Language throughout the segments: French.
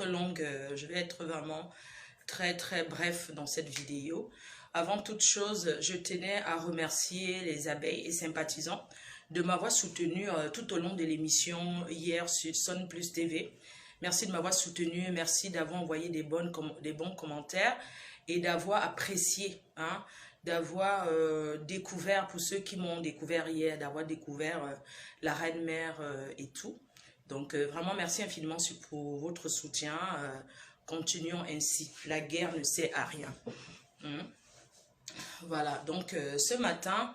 être longue, je vais être vraiment très bref dans cette vidéo. Avant toute chose, je tenais à remercier les abeilles et sympathisants de m'avoir soutenu tout au long de l'émission hier sur Sun Plus TV. Merci de m'avoir soutenu, merci d'avoir envoyé des bons commentaires et d'avoir apprécié, hein, d'avoir découvert, pour ceux qui m'ont découvert hier, d'avoir découvert la Reine Mère et tout. Donc vraiment merci infiniment pour votre soutien. Continuons ainsi, la guerre ne sert à rien. Voilà, donc ce matin,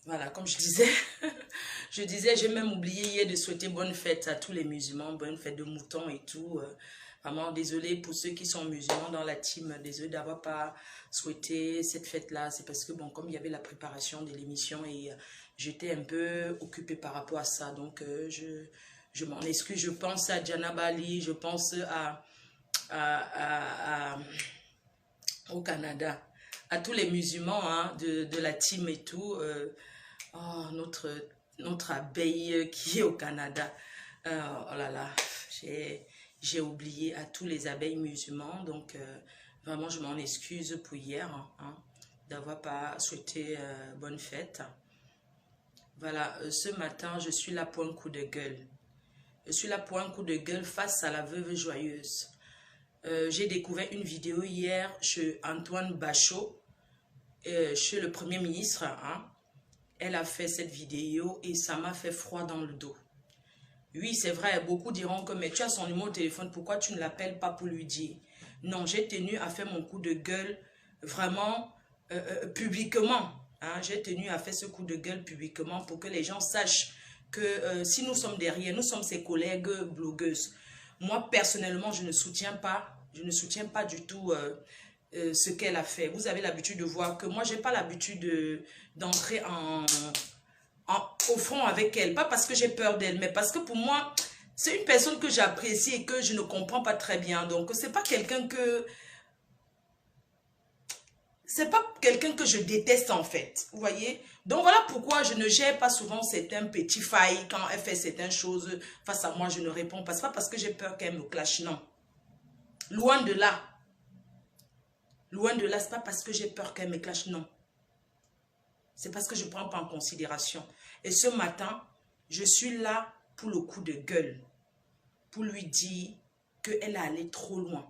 voilà, comme je disais, j'ai même oublié hier de souhaiter bonne fête à tous les musulmans, bonne fête de mouton et tout. Vraiment, désolé pour ceux qui sont musulmans dans la team, désolé d'avoir pas souhaité cette fête-là. C'est parce que, bon, comme il y avait la préparation de l'émission et j'étais un peu occupée par rapport à ça. Donc, je m'en excuse. Je pense à Diana Bali, je pense au Canada, à tous les musulmans, hein, de la team et tout. Oh, notre abeille qui est au Canada. Oh là là, j'ai oublié à tous les abeilles musulmans. Donc, vraiment, je m'en excuse pour hier, hein, d'avoir pas souhaité bonne fête. Voilà, ce matin, je suis là pour un coup de gueule. Je suis là pour un coup de gueule face à la veuve joyeuse. J'ai découvert une vidéo hier chez Antoine Bachot, chez le Premier ministre, hein. Elle a fait cette vidéo et ça m'a fait froid dans le dos. Oui, c'est vrai, beaucoup diront que mais tu as son numéro de téléphone, pourquoi tu ne l'appelles pas pour lui dire? Non, j'ai tenu à faire mon coup de gueule vraiment publiquement. Hein, j'ai tenu à faire ce coup de gueule publiquement pour que les gens sachent que si nous sommes derrière, nous sommes ses collègues blogueuses. Moi, personnellement, je ne soutiens pas du tout ce qu'elle a fait. Vous avez l'habitude de voir que moi, je n'ai pas l'habitude d'entrer au front avec elle. Pas parce que j'ai peur d'elle, mais parce que pour moi, c'est une personne que j'apprécie et que je ne comprends pas très bien. Donc, c'est pas quelqu'un que... C'est pas quelqu'un que je déteste en fait. Vous voyez? Donc, voilà pourquoi je ne gère pas souvent certains petits failles. Quand elle fait certaines choses face à moi, je ne réponds pas. C'est pas parce que j'ai peur qu'elle me clash, non. Loin de là. Loin de là, c'est pas parce que j'ai peur qu'elle me clash, non. C'est parce que je ne prends pas en considération. Et ce matin, je suis là pour le coup de gueule. Pour lui dire qu'elle est allée trop loin.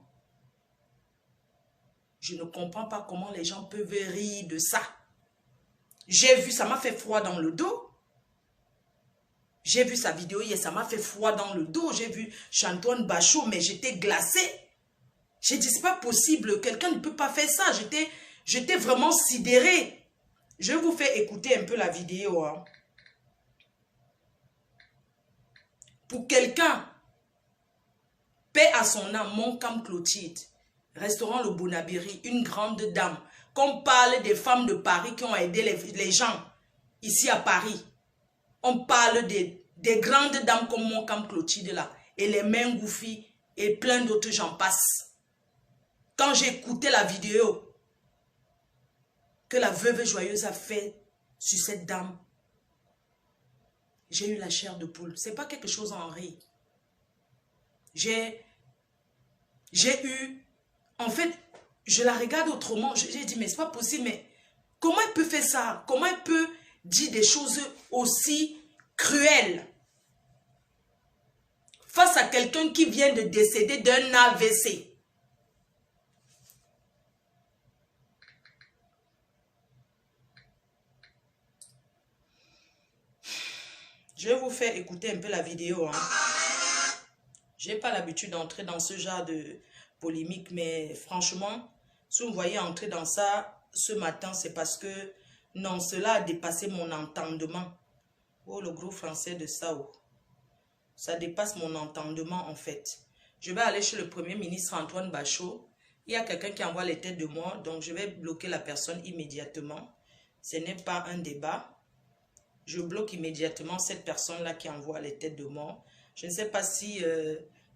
Je ne comprends pas comment les gens peuvent rire de ça. J'ai vu, ça m'a fait froid dans le dos. J'ai vu sa vidéo hier, ça m'a fait froid dans le dos. J'ai vu Antoine Bachot, mais j'étais glacée. J'ai dit, c'est pas possible, quelqu'un ne peut pas faire ça. J'étais vraiment sidérée. Je vous fais écouter un peu la vidéo. Hein. Pour quelqu'un, paix à son âme, mon Cam Clotilde, restaurant Le Bonabiri, une grande dame, qu'on parle des femmes de Paris qui ont aidé les gens ici à Paris. On parle des grandes dames comme mon Cam Clotilde là, et les mains gouffies et plein d'autres j'en passe. Quand j'ai écouté la vidéo que la veuve joyeuse a fait sur cette dame, j'ai eu la chair de poule. C'est pas quelque chose en rire. J'ai eu... En fait, je la regarde autrement. J'ai dit, mais c'est pas possible. Mais comment elle peut faire ça? Comment elle peut dire des choses aussi cruelles face à quelqu'un qui vient de décéder d'un AVC? Je vais vous faire écouter un peu la vidéo. Hein. Je n'ai pas l'habitude d'entrer dans ce genre de polémique, mais franchement, si vous me voyez entrer dans ça ce matin, c'est parce que non, cela a dépassé mon entendement. Oh, le gros français de Sao. Ça dépasse mon entendement en fait. Je vais aller chez le Premier ministre Antoine Bachot. Il y a quelqu'un qui envoie les têtes de moi, donc je vais bloquer la personne immédiatement. Ce n'est pas un débat. Je bloque immédiatement cette personne-là qui envoie les têtes de mort. Je ne sais pas si,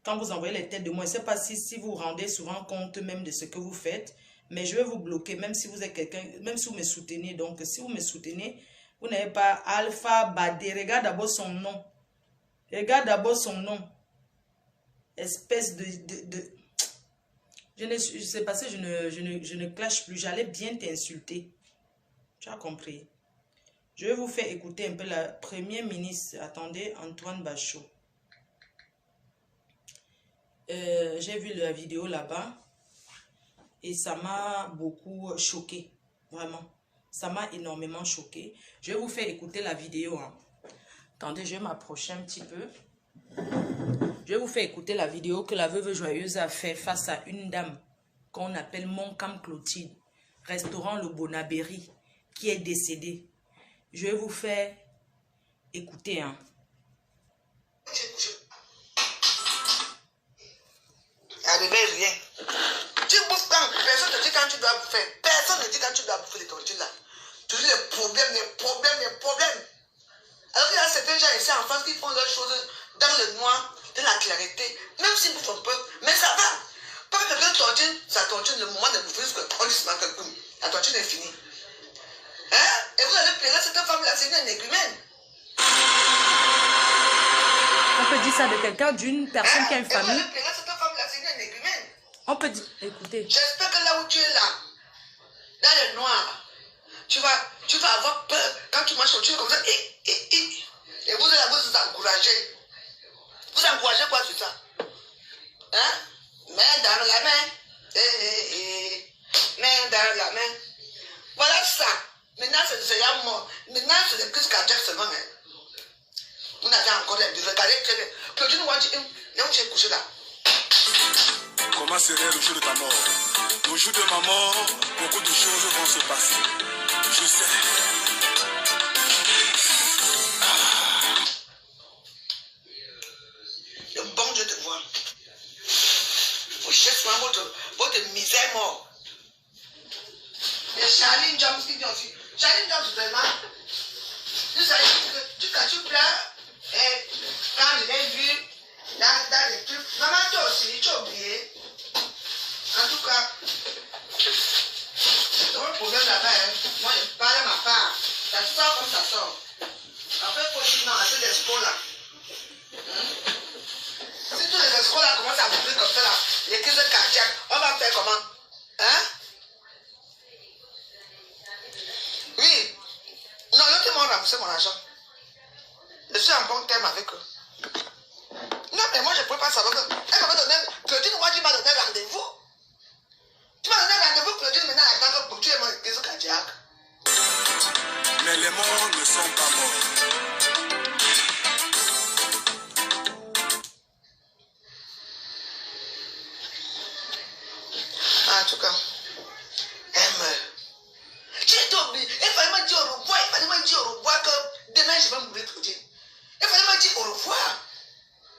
quand vous envoyez les têtes de mort, je ne sais pas si vous vous rendez souvent compte même de ce que vous faites. Mais je vais vous bloquer, même si vous êtes quelqu'un, même si vous me soutenez. Donc, si vous me soutenez, vous n'avez pas Alpha Badé. Regarde d'abord son nom. Regarde d'abord son nom. espèce Je ne sais pas si je ne clash plus. J'allais bien t'insulter. Tu as compris? Je vais vous faire écouter un peu la première ministre. Attendez, Antoine Bachot. J'ai vu la vidéo là-bas. Et ça m'a beaucoup choqué. Vraiment. Ça m'a énormément choqué. Je vais vous faire écouter la vidéo. Hein. Attendez, je vais m'approcher un petit peu. Je vais vous faire écouter la vidéo que la veuve joyeuse a fait face à une dame qu'on appelle Moncam Clotilde, restaurant Le Bonaberry, qui est décédée. Je vais vous faire écouter. Hein. Rien. Tu bouffes quand personne ne dit quand tu dois bouffer. Personne ne dit quand tu dois bouffer les tontines là. Toujours les problèmes. Alors qu'il y a certains gens ici en France qui font leurs choses dans le noir, dans la clarté, même s'ils bouffent un peu, mais ça va. Pas que quelqu'un tontine, ça tontine le moment de bouffer, parce qu'on dit que la tontine est finie. Hein? Et vous allez plairer cette femme-là, c'est une égrumène. On peut dire ça de quelqu'un, d'une personne qui a une famille. On peut dire, écoutez. J'espère que là où tu es là, dans le noir, tu vas avoir peur quand tu marches au-dessus comme ça. Et vous allez vous encourager. Vous encouragez quoi sur ça? Hein? Main dans la main. Main dans la main. Voilà ça. Maintenant, c'est la mort. Maintenant, c'est le plus cardiaque seulement. Hein? Vous n'avez encore rien de regarder très bien. Claudine Ouadji, là où j'ai couché là. Comment serait le jour de ta mort? Le jour de ma mort, beaucoup de choses vont se passer. Je sais. Le bon Dieu te voit. Vous cherchez votre misère mort. Et Charline Jones qui dit aussi. Charline Jones, vraiment. Tu pleures. Et quand je l'ai vu dans les trucs. Maman, toi aussi, tu as oublié. En tout cas, c'est un problème là-bas. Hein. Moi, je parle à ma part. Ça sort comme ça sort. Après, il faut dire non à ces escrocs là. Si tous les escrocs là commencent à bouger comme ça là, les crises cardiaques, on va faire comment? Hein? Oui. Non, laissez-moi rembourser mon argent. Je suis en bon terme avec eux. Non, mais moi je ne peux pas savoir que. Elle m'a donné. Claudine Ouadji m'a donné rendez-vous. Tu m'as donné rendez-vous, Claudine, maintenant, attends que tu aies mon crise cardiaque. Mais les morts ne sont pas morts. En tout cas, elle meurt. J'ai oublié. Il fallait me dire au revoir. Il fallait me dire au revoir que demain je vais mourir, Claudine. Il fallait me dire au revoir.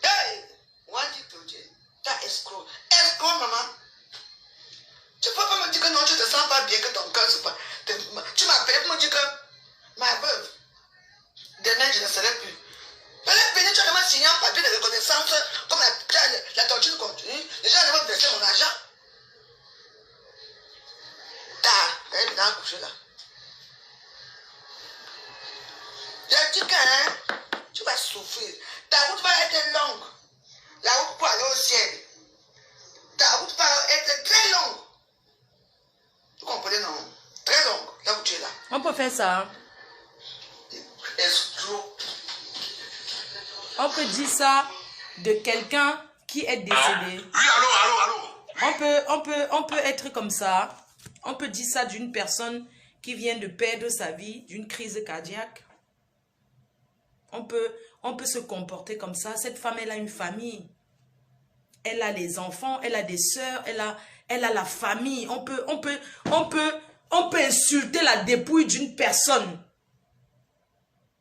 Hey! Ouadji, Claudine. T'as escroc. Escroc, maman. Tu peux pas me dire que non, tu te sens pas bien, que ton cœur se passe. Tu m'appelles pour me dire que ma veuve, demain je ne serai plus. Elle est venue, tu as signé un papier de reconnaissance comme la torture continue. Les gens vont verser mon argent. Elle est maintenant accouchée là. J'ai dit que tu vas souffrir. Ta route va être longue. La route pour aller au ciel. Ta route va être très longue. Vous comprenez, non? Très longue, là où tu es là. On peut faire ça. Escroc. On peut dire ça de quelqu'un qui est décédé. Oui, allô. On peut être comme ça. On peut dire ça d'une personne qui vient de perdre sa vie, d'une crise cardiaque. On peut se comporter comme ça. Cette femme, elle a une famille. Elle a les enfants, elle a des sœurs, elle a la famille. On peut insulter la dépouille d'une personne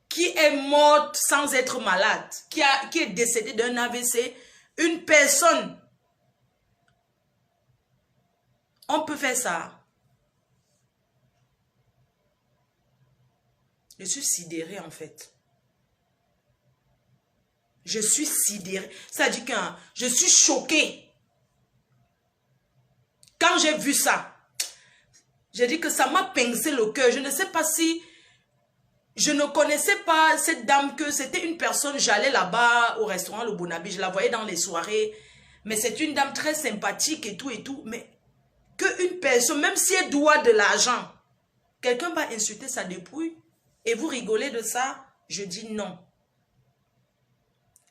qui est morte sans être malade, qui est décédée d'un AVC. Une personne. On peut faire ça. Je suis sidérée en fait. Je suis sidérée. Ça dit que je suis choquée. Quand j'ai vu ça, j'ai dit que ça m'a pincé le cœur. Je ne sais pas si... Je ne connaissais pas cette dame, que c'était une personne. J'allais là-bas au restaurant Le Bonaberry. Je la voyais dans les soirées. mais c'est une dame très sympathique et tout, mais qu'une personne, même si elle doit de l'argent, quelqu'un va insulter sa dépouille et vous rigolez de ça, je dis non.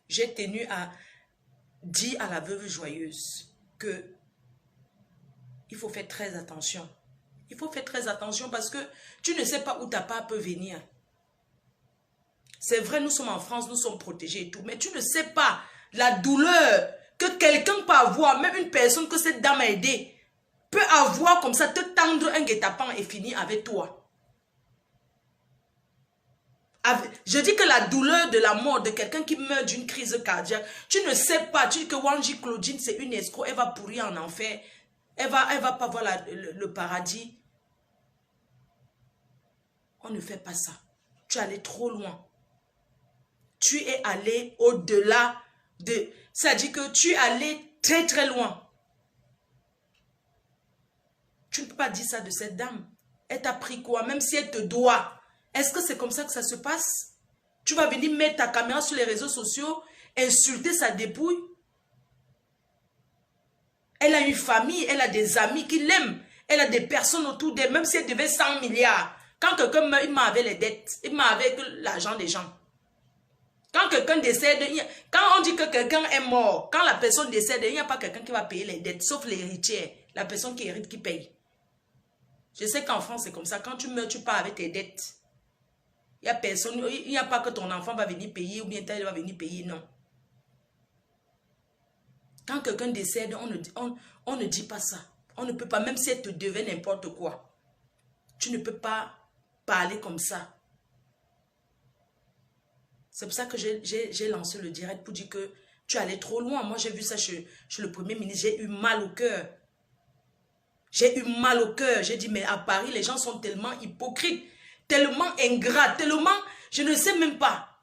J'ai tenu à dire à la veuve joyeuse que il faut faire très attention. Il faut faire très attention parce que tu ne sais pas où ta part peut venir. C'est vrai, nous sommes en France, nous sommes protégés et tout, mais tu ne sais pas la douleur que quelqu'un peut avoir, même une personne que cette dame a aidée, peut avoir comme ça, te tendre un guet-apens et finir avec toi. Je dis que la douleur de la mort de quelqu'un qui meurt d'une crise cardiaque, tu ne sais pas, tu dis que Wanji Claudine c'est une escroc, elle va pourrir en enfer, elle va pas voir le paradis. On ne fait pas ça. Tu es allé trop loin. Tu es allé au-delà de... Ça dit que tu es allé très très loin. Tu ne peux pas dire ça de cette dame. Elle t'a pris quoi? Même si elle te doit. Est-ce que c'est comme ça que ça se passe? Tu vas venir mettre ta caméra sur les réseaux sociaux, insulter sa dépouille? Elle a une famille, elle a des amis qui l'aiment. Elle a des personnes autour d'elle, même si elle devait 100 milliards. Quand quelqu'un meurt, il m'a avec les dettes. Il m'a avec l'argent des gens. Quand quelqu'un décède, quand on dit que quelqu'un est mort, quand la personne décède, il n'y a pas quelqu'un qui va payer les dettes, sauf l'héritier, la personne qui hérite qui paye. Je sais qu'en France, c'est comme ça. Quand tu meurs, tu pars avec tes dettes. Il n'y a personne, il n'y a pas que ton enfant va venir payer ou bien elle va venir payer, non. Quand quelqu'un décède, on ne dit pas ça. On ne peut pas, même si elle te devait n'importe quoi. Tu ne peux pas parler comme ça. C'est pour ça que j'ai lancé le direct pour dire que tu allais trop loin. Moi, j'ai vu ça chez le Premier ministre. J'ai eu mal au cœur. J'ai eu mal au cœur. J'ai dit, mais à Paris, les gens sont tellement hypocrites, tellement ingrats, tellement... Je ne sais même pas.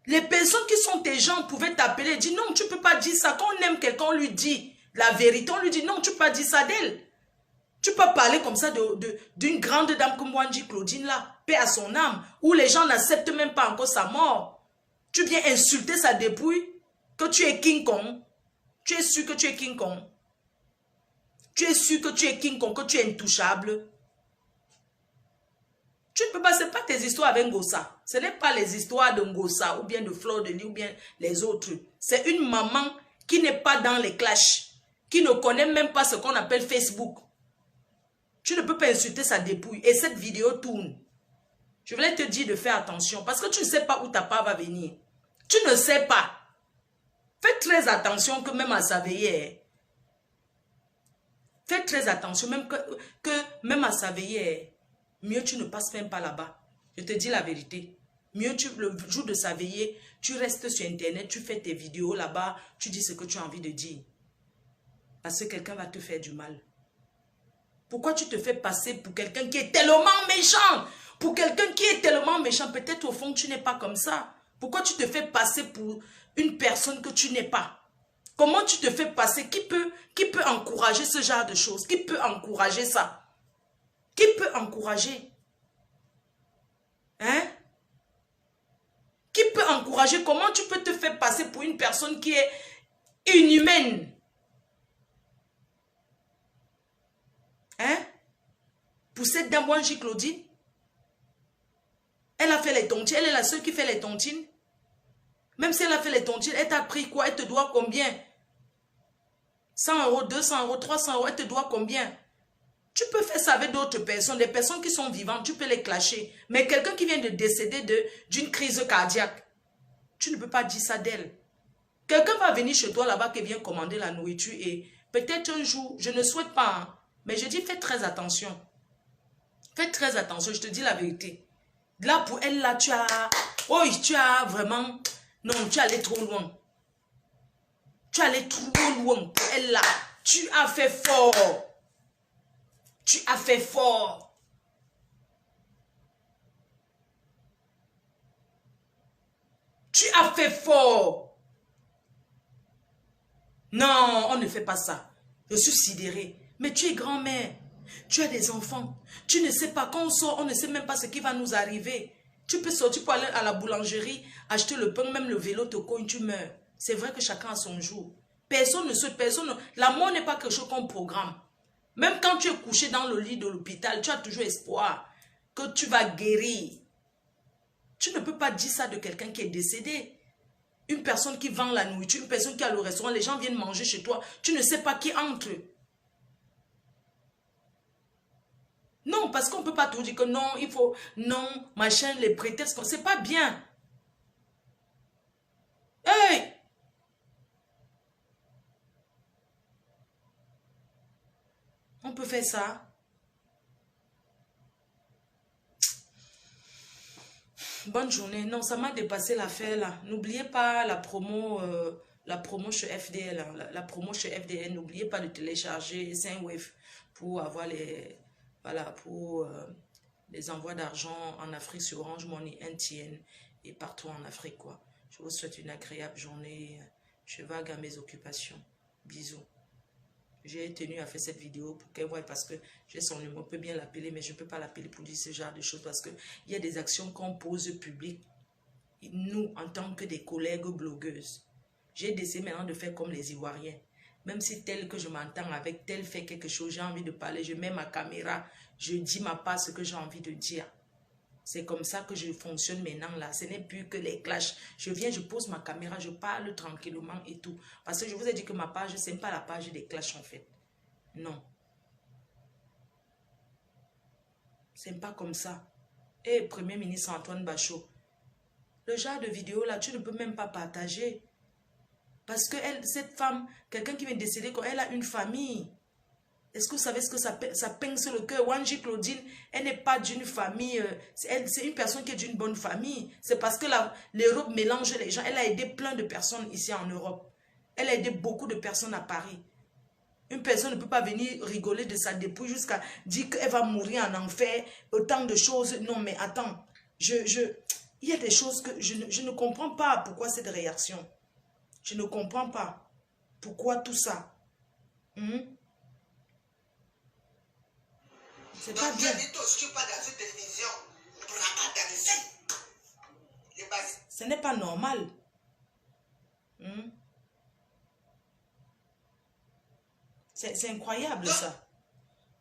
Les personnes qui sont tes gens pouvaient t'appeler et dire, non, tu ne peux pas dire ça. Quand on aime quelqu'un, on lui dit la vérité. On lui dit, non, tu ne peux pas dire ça d'elle. Tu peux parler comme ça d'une grande dame comme Wanji Claudine là, paix à son âme, où les gens n'acceptent même pas encore sa mort. Tu viens insulter sa dépouille, que tu es King Kong. Tu es sûr que tu es King Kong. Tu es sûr que tu es King Kong, que tu es intouchable. Tu ne peux pas, ce n'est pas tes histoires avec Ngossa. Ce n'est pas les histoires de Ngossa ou bien de Fleur de Lis ou bien les autres. C'est une maman qui n'est pas dans les clashs, qui ne connaît même pas ce qu'on appelle Facebook. Tu ne peux pas insulter sa dépouille. Et cette vidéo tourne. Je voulais te dire de faire attention. Parce que tu ne sais pas où ta part va venir. Tu ne sais pas. Fais très attention que même à sa veillée. Fais très attention même que même à sa veillée. Mieux tu ne passes même pas là-bas. Je te dis la vérité. Mieux le jour de sa veillée, tu restes sur Internet, tu fais tes vidéos là-bas, tu dis ce que tu as envie de dire. Parce que quelqu'un va te faire du mal. Pourquoi tu te fais passer pour quelqu'un qui est tellement méchant? Pour quelqu'un qui est tellement méchant, peut-être au fond tu n'es pas comme ça. Pourquoi tu te fais passer pour une personne que tu n'es pas? Comment tu te fais passer? Qui peut encourager ce genre de choses? Qui peut encourager ça? Qui peut encourager? Hein? Qui peut encourager? Comment tu peux te faire passer pour une personne qui est inhumaine? Hein? Pour cette dame Wanji Claudine? Elle a fait les tontines. Elle est la seule qui fait les tontines. Même si elle a fait les tontines, elle t'a pris quoi? Elle te doit combien? 100 euros, 200 euros, 300 euros, elle te doit combien? Tu peux faire ça avec d'autres personnes, des personnes qui sont vivantes, tu peux les clasher. Mais quelqu'un qui vient de décéder d'une crise cardiaque, tu ne peux pas dire ça d'elle. Quelqu'un va venir chez toi là-bas qui vient commander la nourriture et peut-être un jour, je ne souhaite pas, hein, mais je dis fais très attention. Fais très attention, je te dis la vérité. Là, pour elle, là, tu as vraiment... Non, tu es allé trop loin. Tu es allé trop loin pour elle, là. Tu as fait fort. Tu as fait fort. Tu as fait fort. Non, on ne fait pas ça. Je suis sidérée. Mais tu es grand-mère. Tu as des enfants. Tu ne sais pas, quand on sort, on ne sait même pas ce qui va nous arriver. Tu peux sortir pour aller à la boulangerie, acheter le pain, même le vélo te cogne, tu meurs. C'est vrai que chacun a son jour. Personne ne saute, personne. La mort n'est pas quelque chose qu'on programme. Même quand tu es couché dans le lit de l'hôpital, tu as toujours espoir que tu vas guérir. Tu ne peux pas dire ça de quelqu'un qui est décédé. Une personne qui vend la nourriture, une personne qui a le restaurant, les gens viennent manger chez toi. Tu ne sais pas qui entre. Non, parce qu'on ne peut pas tout dire que non, il faut, non, machin, les prétextes, c'est pas bien. Hey! On peut faire ça. Bonne journée. Non, ça m'a dépassé l'affaire là. N'oubliez pas la promo chez FDL. Hein. La promo chez FDL, n'oubliez pas de télécharger Sendwave pour avoir les, voilà, pour les envois d'argent en Afrique sur Orange Money, NTN et partout en Afrique, quoi. Je vous souhaite une agréable journée. Je vague à mes occupations. Bisous. J'ai tenu à faire cette vidéo pour qu'elle voie parce que j'ai son numéro. On peut bien l'appeler, mais je ne peux pas l'appeler pour dire ce genre de choses parce qu'il y a des actions qu'on pose publiques. Nous, en tant que des collègues blogueuses, j'ai décidé maintenant de faire comme les Ivoiriens. Même si tel que je m'entends avec, tel fait quelque chose, j'ai envie de parler, je mets ma caméra, je dis ma part ce que j'ai envie de dire. C'est comme ça que je fonctionne maintenant là. Ce n'est plus que les clashs. Je viens, je pose ma caméra, je parle tranquillement et tout. Parce que je vous ai dit que ma page, ce n'est pas la page des clashs en fait. Non. C'est pas comme ça. Et Premier ministre Antoine Bachot, le genre de vidéo là, tu ne peux même pas partager. Parce que elle, cette femme, quelqu'un qui vient décéder, elle a une famille. Est-ce que vous savez ce que ça pince le cœur? Wanji Claudine, elle n'est pas d'une famille, c'est une personne qui est d'une bonne famille. C'est parce que l'Europe mélange les gens. Elle a aidé plein de personnes ici en Europe. Elle a aidé beaucoup de personnes à Paris. Une personne ne peut pas venir rigoler de sa dépouille jusqu'à dire qu'elle va mourir en enfer, autant de choses. Non, mais attends, il y a des choses que je ne comprends pas pourquoi cette réaction. Je ne comprends pas pourquoi tout ça. C'est pas bien. Ce n'est pas normal. C'est incroyable ça.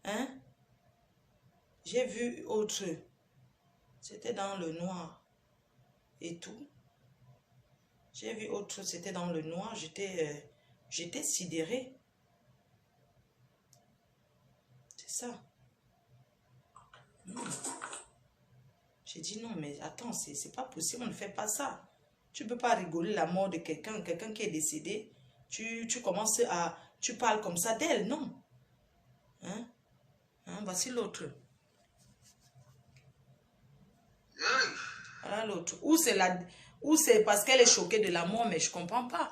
Hein? J'ai vu autre. C'était dans le noir. Et tout. J'ai vu autre. C'était dans le noir. J'étais sidérée. C'est ça. J'ai dit non, mais attends, c'est pas possible, on ne fait pas ça. Tu ne peux pas rigoler la mort de quelqu'un qui est décédé. Tu commences à... Tu parles comme ça d'elle, non. Hein? Voici l'autre. Voilà l'autre. Ou c'est parce qu'elle est choquée de la mort, mais je ne comprends pas.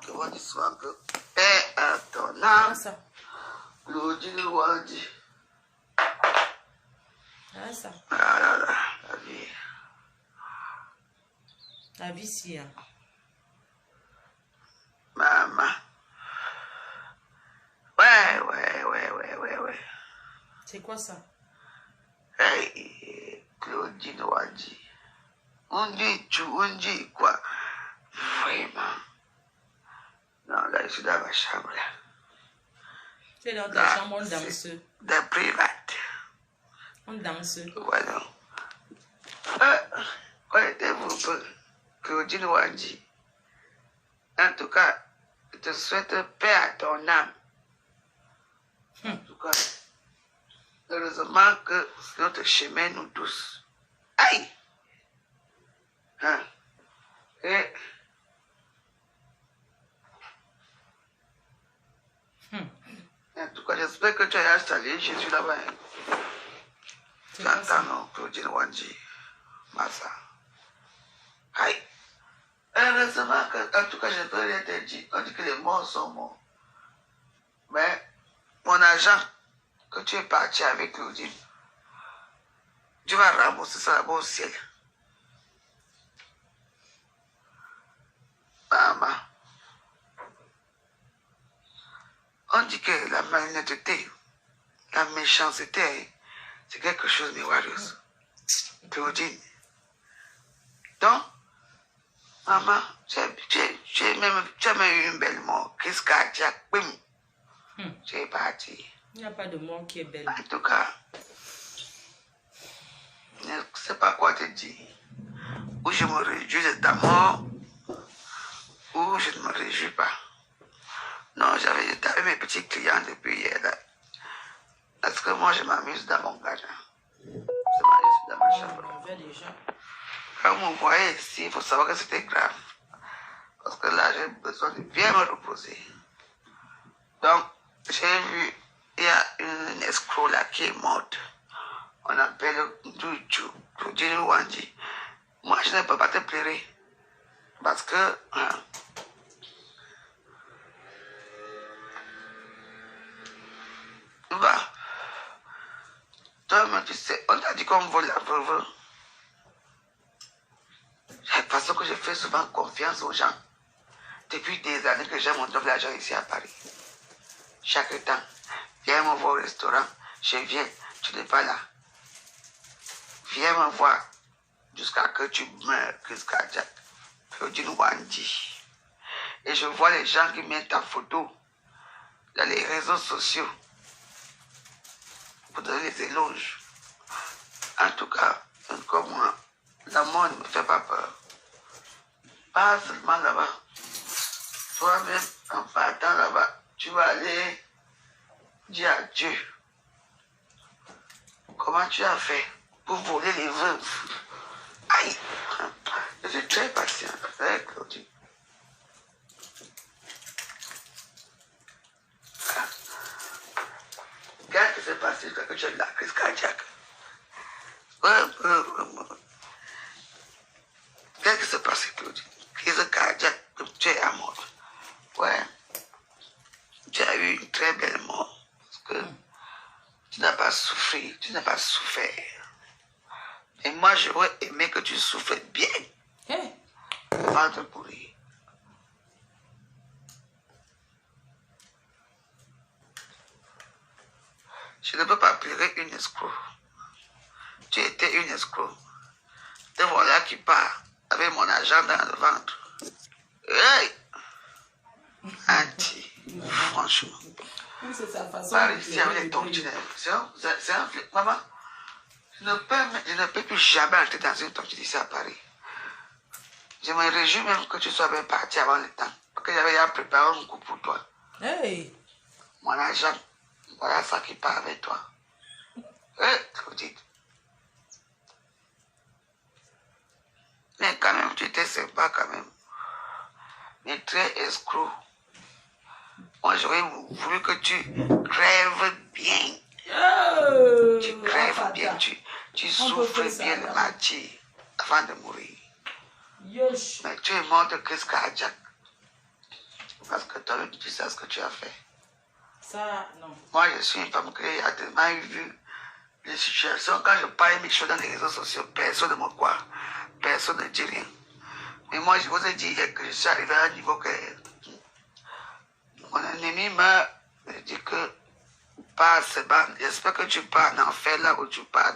Attends, là, ça. Ah, ça. La vie. La vie, si. Hein. Maman. Ouais. C'est quoi ça? Hey, Claudine Wadi. On dit quoi? Vraiment. Non, là, je suis dans ma chambre, là. C'est dans ta chambre, on danse. De private. On danse. Voilà. Connaissez-vous Claudine Wadi? En tout cas, je te souhaite paix à ton âme. En tout cas, heureusement que c'est notre chemin, nous tous. Aïe! Et... En tout cas, j'espère que tu as installé Jésus là-bas. J'entends, non, Claudine Wadi. Massa. Aïe! Heureusement que, en tout cas, je peux rien te dire. On dit que les morts sont morts. Mais, mon agent, que tu es parti avec Claudine, tu vas rembourser ça là-bas au ciel. Maman. On dit que la malhonnêteté, la méchanceté, c'est quelque chose de merveilleux. Claudine. Donc, Maman, tu as même eu une belle mort. Qu'est-ce cardiaque? Tu es parti. Il n'y a pas de mort qui est belle. En tout cas, je ne sais pas quoi te dire. Ou je me réjouis de ta mort, ou je ne me réjouis pas. Non, j'avais mes petits clients depuis hier. Là. Parce que moi, je m'amuse dans mon garden. Je m'amuse dans ma chambre. Quand vous me voyez ici, il faut savoir que c'était grave. Parce que là, j'ai besoin de bien me reposer. Donc, j'ai vu, il y a une escroc là qui est morte. On appelle Claudine Wandi. Moi, je ne peux pas te pleurer. Parce que... bah, toi, tu sais, on t'a dit qu'on vole la veuve. Parce que je fais souvent confiance aux gens. Depuis des années que j'ai mon job d'argent ici à Paris. Chaque temps, viens me voir au restaurant, je viens, tu n'es pas là. Viens me voir jusqu'à que tu meurs, jusqu'à Claudine Wandi. Et je vois les gens qui mettent ta photo dans les réseaux sociaux pour donner les éloges. En tout cas, comme moi, la mort ne me fait pas peur. Pas seulement là-bas. Toi-même, en partant là-bas, tu vas aller dire adieu. Comment tu as fait pour voler les veuves? Aïe! Je suis très patient avec Claudine. Qu'est-ce qui s'est passé quand tu as eu la crise cardiaque? Qu'est-ce qui s'est passé, Claudine? Crise cardiaque, tu es à mort. Ouais. Tu as eu une très belle mort. Parce que tu n'as pas souffert, tu n'as pas souffert. Et moi, j'aurais aimé que tu souffres bien. Avant de mourir. Je ne peux pas pleurer une escroc. Tu étais une escroc. Te voilà qui part avec mon argent dans le ventre. Hey! Anti, franchement. C'est sa façon Par ici avec les tontines. C'est un flip, maman. Je ne peux plus jamais entrer dans une tontine ici à Paris. Je me réjouis même que tu sois bien parti avant le temps. Parce que j'avais déjà préparé un coup pour toi. Hey! Mon argent, voilà ça qui part avec toi. Claudine. Mais quand même, tu étais sympa quand même. Mais très escroc. Moi, j'aurais voulu que tu crèves bien. Tu crèves bien, tu souffres bien le martyr avant de mourir. Mais tu es mort de crise cardiaque. Parce que toi, tu sais ce que tu as fait. Ça, non. Moi, je suis une femme qui a tellement vu les situations. Quand je parle mes choses dans les réseaux sociaux, personne ne me croit. Personne ne dit rien. Mais moi, je vous ai dit que je suis arrivé à un niveau que mon ennemi m'a dit que pas j'espère que tu pars en enfer là où tu pars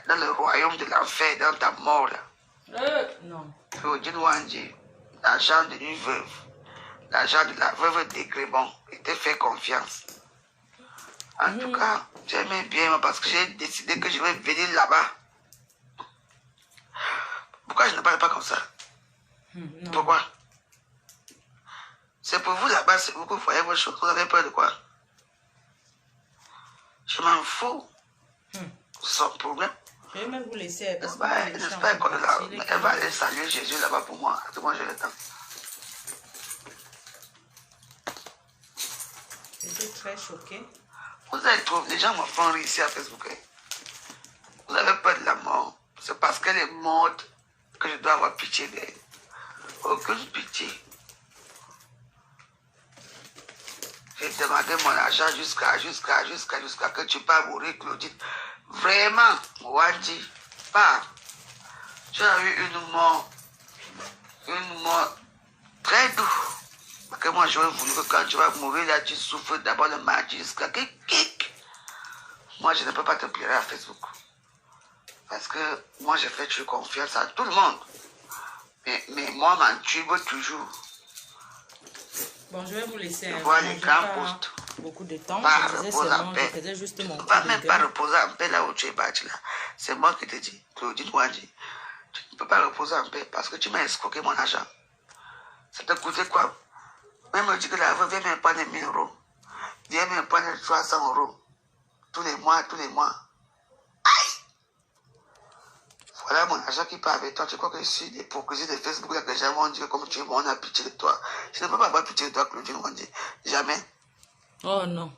dans le royaume de l'enfer, dans ta mort là. Non. Claudine Wandi, l'argent de une veuve, l'argent de la veuve d'Aigremont, il te fait confiance. En tout cas, j'aimais bien parce que j'ai décidé que je vais venir là-bas. Pourquoi je ne parle pas comme ça? Pourquoi? C'est pour vous là-bas, c'est vous que vous voyez vos choses. Vous avez peur de quoi? Je m'en fous. Sans problème. Je vais même vous laisser. J'espère qu'elle va aller saluer Jésus là-bas pour moi. Tout moi, j'ai le temps. J'étais très choquée. Vous avez trouvé, les gens me font rire ici à Facebook. Vous avez peur de la mort. C'est parce qu'elle est morte que je dois avoir pitié d'elle. Aucune pitié. J'ai demandé mon argent jusqu'à que tu pas mourir, Claudine. Vraiment, Wandi, pas. Tu as eu une mort très douce. Parce que moi, j'aurais voulu que quand tu vas mourir, là, tu souffres d'abord le mardi jusqu'à kick. Moi, je ne peux pas te pleurer à Facebook. Parce que moi, j'ai fait confiance à tout le monde. Mais moi, tu veux toujours. Bon, je vais vous laisser. Voir les grands postes. Beaucoup de temps. Pas Je disais reposer en seulement, je paix. faisais juste mon Tu ne peux pas coup de même gueule. pas reposer en paix là où tu es bâti là. C'est moi qui te dis, Claudine Wadi. Tu ne peux pas reposer en paix parce que tu m'as escroqué mon argent. Ça t'a coûté quoi? Même me dit que la veuve vient me prendre 1000 euros. Viens me prendre 300 euros. Tous les mois, tous les mois. Voilà mon argent qui part avec toi. Tu crois que je suis l'hypocrisie de Facebook là que les gens vont dire comme tu es bon, on a pitié de toi. Je ne peux pas avoir pitié de toi, Claudine Wadi. Jamais. Oh non.